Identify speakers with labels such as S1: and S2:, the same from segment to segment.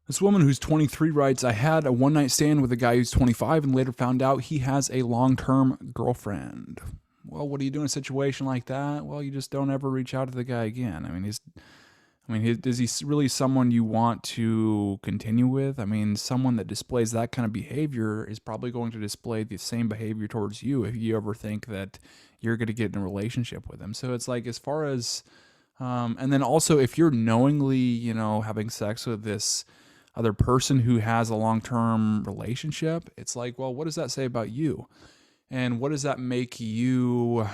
S1: This woman who's 23 writes, I had a one night stand with a guy who's 25 and later found out he has a long term girlfriend. Well, what do you do in a situation like that? Well, you just don't ever reach out to the guy again. Is he really someone you want to continue with? I mean, someone that displays that kind of behavior is probably going to display the same behavior towards you if you ever think that you're going to get in a relationship with him. So it's like, as far as, and then also if you're knowingly, having sex with this other person who has a long-term relationship, it's like, well, what does that say about you? And what does that make you?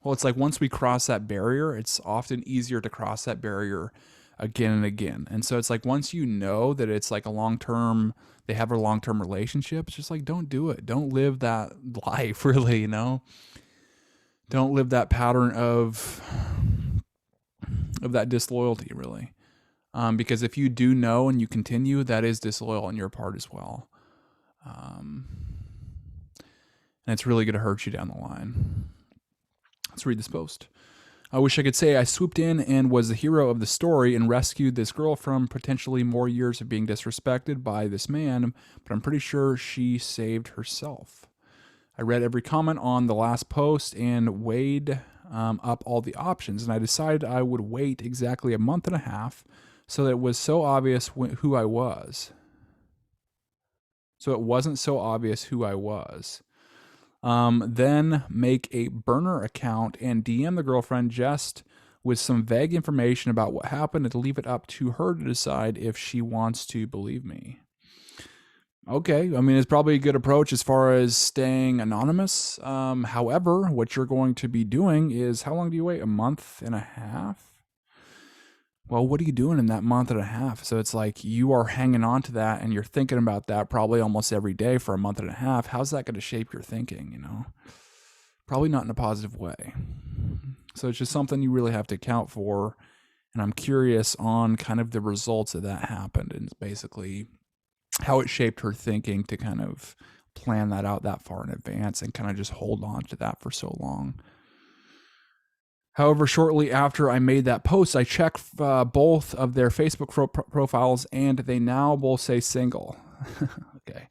S1: Well, it's like once we cross that barrier, it's often easier to cross that barrier again and again. And so it's like once you know that it's like a long-term, they have a long-term relationship, it's just like, don't do it. Don't live that life, really, Don't live that pattern of that disloyalty, really. Because if you do know and you continue, that is disloyal on your part as well. And it's really going to hurt you down the line. Let's read this post. I wish I could say I swooped in and was the hero of the story and rescued this girl from potentially more years of being disrespected by this man, but I'm pretty sure she saved herself. I read every comment on the last post and weighed up all the options, and I decided I would wait exactly a month and a half so that it was so obvious who I was. So it wasn't so obvious who I was. Then make a burner account and DM the girlfriend just with some vague information about what happened and to leave it up to her to decide if she wants to believe me. Okay, I mean, it's probably a good approach as far as staying anonymous. However, what you're going to be doing is, how long do you wait? A month and a half? Well, what are you doing in that month and a half? So it's like you are hanging on to that and you're thinking about that probably almost every day for a month and a half. How's that going to shape your thinking, Probably not in a positive way. So it's just something you really have to account for. And I'm curious on kind of the results of that happened and basically how it shaped her thinking to kind of plan that out that far in advance and kind of just hold on to that for so long. However, shortly after I made that post, I checked both of their Facebook profiles and they now both say single. Okay.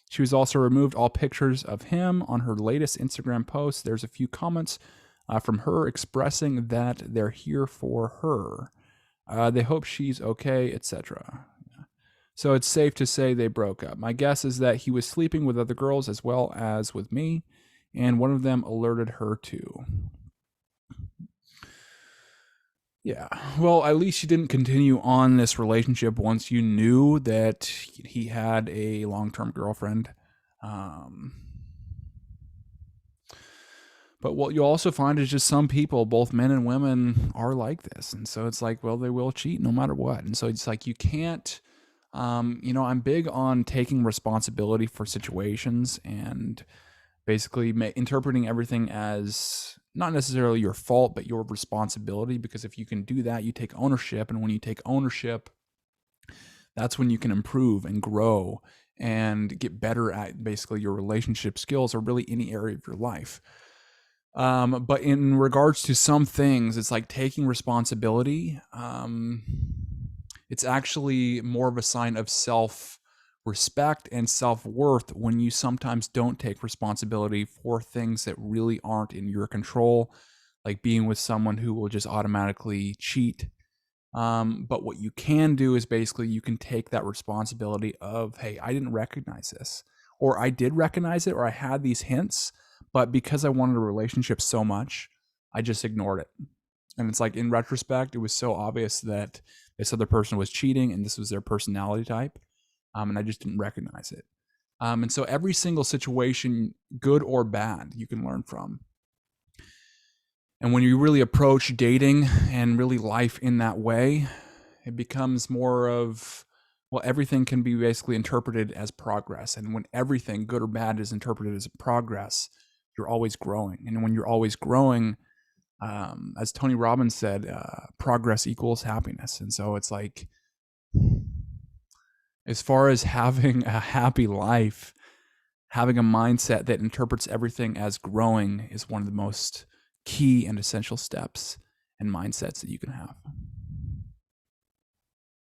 S1: She was also removed all pictures of him on her latest Instagram post. There's a few comments from her expressing that they're here for her. They hope she's okay, etc. So it's safe to say they broke up. My guess is that he was sleeping with other girls as well as with me, and one of them alerted her too. Yeah. Well, at least you didn't continue on this relationship once you knew that he had a long-term girlfriend. But what you'll also find is just some people, both men and women, are like this. And so it's like, well, they will cheat no matter what. And so it's like you can't, I'm big on taking responsibility for situations and basically interpreting everything as not necessarily your fault, but your responsibility. Because if you can do that, you take ownership. And when you take ownership, that's when you can improve and grow and get better at basically your relationship skills or really any area of your life. But in regards to some things, it's like taking responsibility. It's actually more of a sign of self-respect and self-worth when you sometimes don't take responsibility for things that really aren't in your control, like being with someone who will just automatically cheat. But what you can do is basically you can take that responsibility of, hey, I didn't recognize this, or I did recognize it, or I had these hints, but because I wanted a relationship so much, I just ignored it. And it's like, in retrospect, it was so obvious that this other person was cheating and this was their personality type. And I just didn't recognize it. And so every single situation, good or bad, you can learn from. And when you really approach dating and really life in that way, it becomes more of, well, everything can be basically interpreted as progress. And when everything, good or bad, is interpreted as progress, you're always growing. And when you're always growing, as Tony Robbins said, progress equals happiness. And so it's like, as far as having a happy life, having a mindset that interprets everything as growing is one of the most key and essential steps and mindsets that you can have.